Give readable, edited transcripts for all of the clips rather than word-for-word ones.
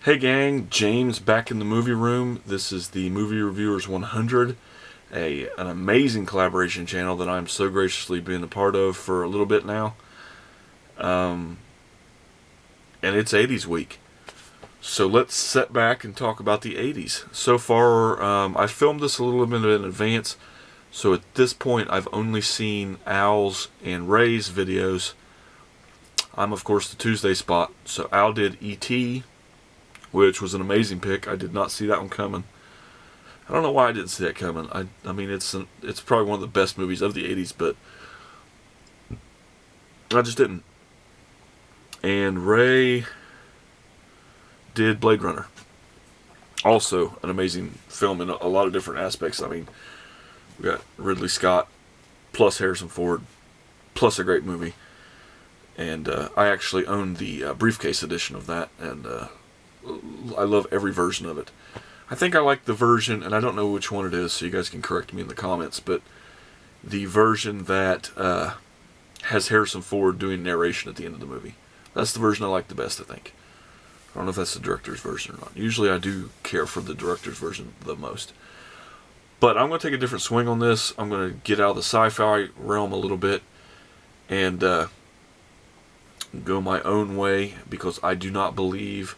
Hey gang, James back in the movie room. This is the Movie Reviewers 100, an amazing collaboration channel that I'm so graciously been a part of for a little bit now. And it's 80's week. So let's sit back and talk about the 80's. So far, I filmed this a little bit in advance, so at this point I've only seen Al's and Ray's videos. I'm of course the Tuesday spot, so Al did E.T., which was an amazing pick. I did not see that one coming. I don't know why I didn't see that coming. I mean, it's probably one of the best movies of the 80's, but I just didn't. And Ray did Blade Runner. Also an amazing film in a lot of different aspects. I mean, we got Ridley Scott, plus Harrison Ford, plus a great movie. And I actually own the briefcase edition of that, and I love every version of it. I think I like the version, and I don't know which one it is, so you guys can correct me in the comments, but the version that has Harrison Ford doing narration at the end of the movie. That's the version I like the best, I think. I don't know if that's the director's version or not. Usually I do care for the director's version the most. But I'm going to take a different swing on this. I'm going to get out of the sci-fi realm a little bit and go my own way, because I do not believe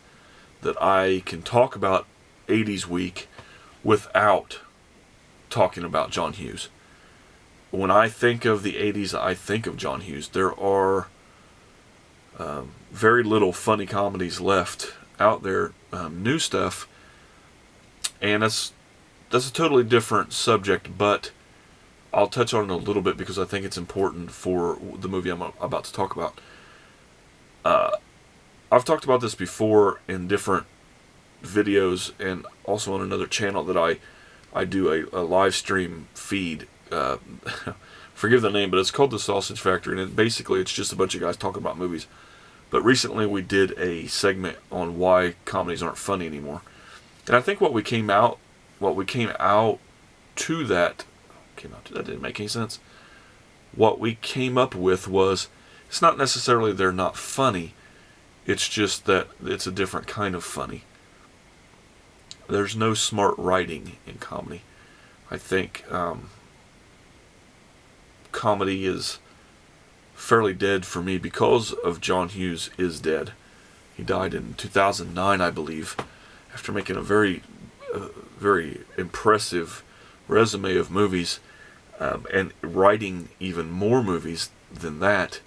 that I can talk about 80's week without talking about John Hughes. When I think of the 80's, I think of John Hughes. There are very little funny comedies left out there, new stuff, and that's a totally different subject, but I'll touch on it a little bit because I think it's important for the movie I'm about to talk about. I've talked about this before in different videos and also on another channel that I do a live stream feed. Forgive the name, but it's called The Sausage Factory, and basically it's just a bunch of guys talking about movies. But recently we did a segment on why comedies aren't funny anymore. And I think what we came out to that didn't make any sense. What we came up with was, it's not necessarily they're not funny, it's just that it's a different kind of funny. There's no smart writing in comedy. I think comedy is fairly dead for me because of John Hughes is dead. He died in 2009, I believe, after making a very impressive resume of movies, and writing even more movies than that.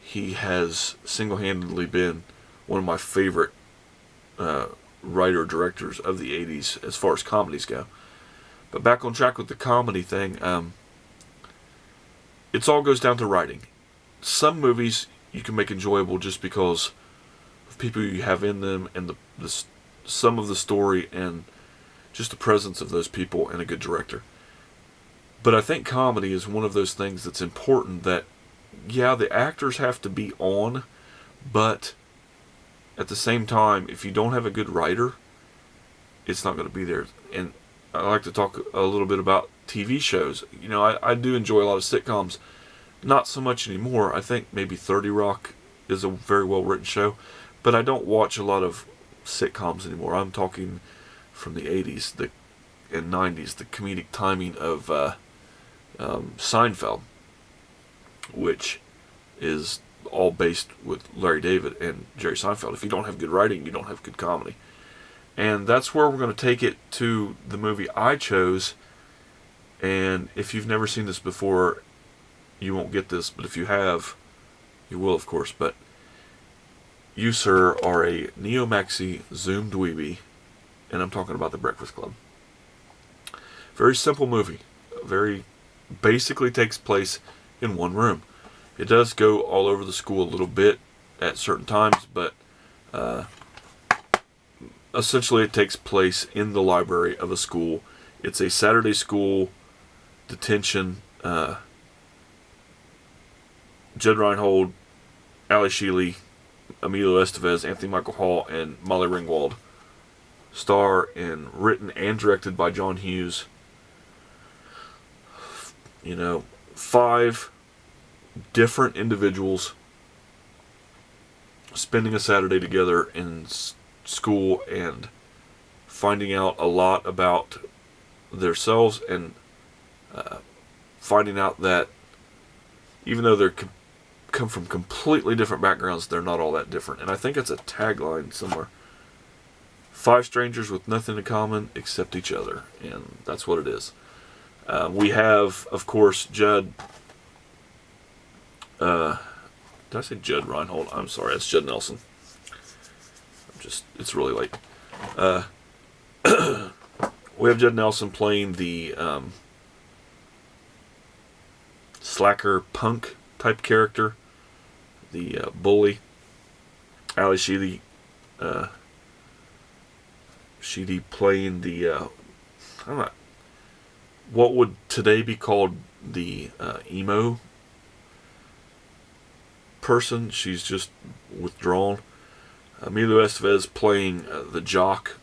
He has single-handedly been one of my favorite writer-directors of the 80's as far as comedies go. But back on track with the comedy thing, it all goes down to writing. Some movies you can make enjoyable just because of people you have in them and some of the story and just the presence of those people and a good director. But I think comedy is one of those things that's important that, yeah, the actors have to be on, but at the same time, if you don't have a good writer, it's not going to be there. And I like to talk a little bit about TV shows. You know, I do enjoy a lot of sitcoms. Not so much anymore. I think maybe 30 Rock is a very well written show, but I don't watch a lot of sitcoms anymore. I'm talking from the 80's and 90's, the comedic timing of Seinfeld, which is all based with Larry David and Jerry Seinfeld. If you don't have good writing, you don't have good comedy. And that's where we're going to take it to the movie I chose. And if you've never seen this before, you won't get this, but if you have, you will, of course. But you, sir, are a neo-maxi Zoom dweeby, and I'm talking about The Breakfast Club. Very simple movie. Very basically takes place in one room. It does go all over the school a little bit at certain times, but essentially it takes place in the library of a school. It's a Saturday school detention. Jed Reinhold, Ali Sheedy, Emilio Estevez, Anthony Michael Hall, and Molly Ringwald star in, written and directed by John Hughes. You know, 5 different individuals spending a Saturday together in school and finding out a lot about themselves, and finding out that even though they're come from completely different backgrounds, they're not all that different. And I think it's a tagline somewhere. 5 strangers with nothing in common except each other. And that's what it is. We have, of course, Judd. Did I say Judd Reinhold? I'm sorry, it's Judd Nelson. It's really late. We have Judd Nelson playing the slacker punk type character, the bully. Ali Sheedy playing the I don't know, what would today be called the emo person. She's just withdrawn. Emilio Estevez playing the jock,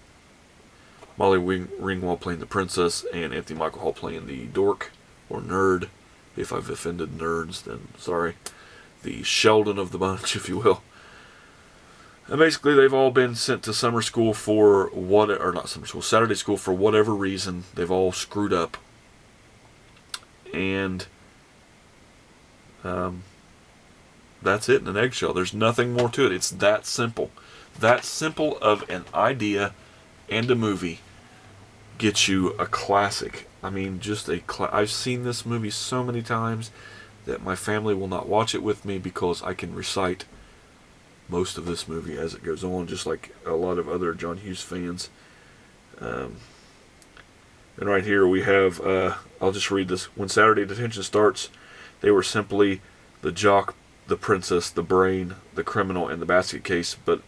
Molly Ringwald playing the princess, and Anthony Michael Hall playing the dork or nerd. If I've offended nerds, then sorry. The Sheldon of the bunch, if you will. And basically, they've all been sent to summer school for Saturday school for whatever reason. They've all screwed up. And that's it in an eggshell. There's nothing more to it. It's that simple. That simple of an idea and a movie gets you a classic. I mean, just I've seen this movie so many times that my family will not watch it with me because I can recite most of this movie as it goes on, just like a lot of other John Hughes fans. And right here we have, I'll just read this. When Saturday detention starts, they were simply the jock, the princess, the brain, the criminal, and the basket case, but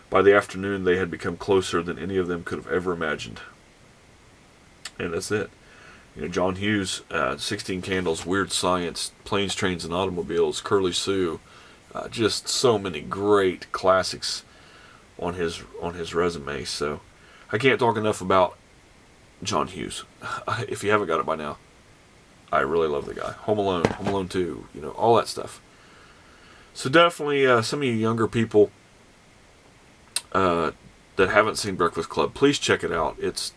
by the afternoon they had become closer than any of them could have ever imagined. And that's it. You know, John Hughes, 16 Candles, Weird Science, Planes, Trains, and Automobiles, Curly Sue, just so many great classics on his resume. So I can't talk enough about John Hughes. If you haven't got it by now, I really love the guy. Home Alone 2, you know, all that stuff. So definitely, some of you younger people that haven't seen Breakfast Club, please check it out. It's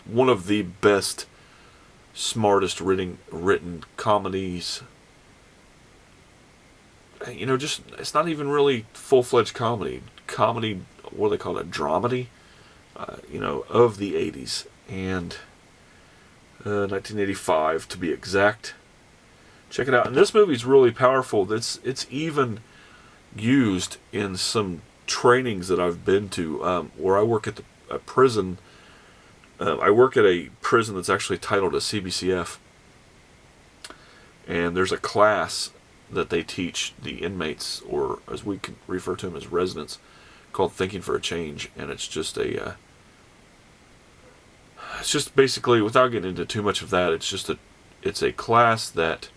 one of the best, smartest written comedies. You know, just, it's not even really full-fledged comedy. Comedy, what do they call it? Dramedy? You know, of the 80s. And 1985 to be exact. Check it out. And this movie's really powerful. It's even used in some trainings that I've been to, where I work at a prison. I work at a prison that's actually titled a CBCF, and there's a class that they teach the inmates, or as we can refer to them as residents, called Thinking for a Change. And it's just basically, without getting into too much of that, it's a class that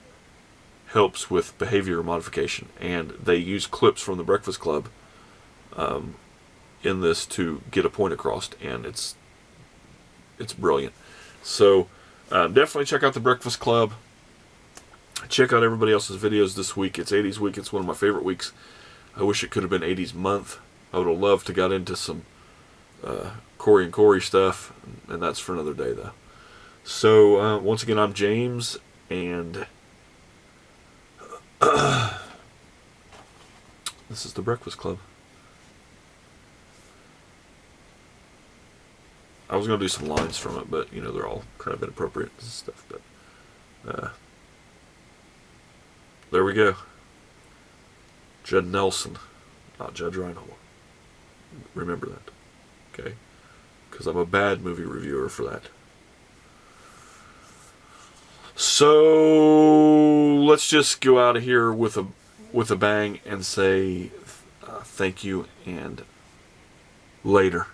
helps with behavior modification, and they use clips from the Breakfast Club in this to get a point across, and it's brilliant. So definitely check out the Breakfast Club. Check out everybody else's videos this week. It's 80's week. It's one of my favorite weeks. I wish it could have been 80's month. I would have loved to got into some Corey and Corey stuff, and that's for another day though. So once again, I'm James, and this is the Breakfast Club. I was going to do some lines from it, but, you know, they're all kind of inappropriate and stuff. But there we go. Judd Nelson, not Judge Reinhold. Remember that, okay? Because I'm a bad movie reviewer for that. So let's just go out of here with a bang and say thank you and later.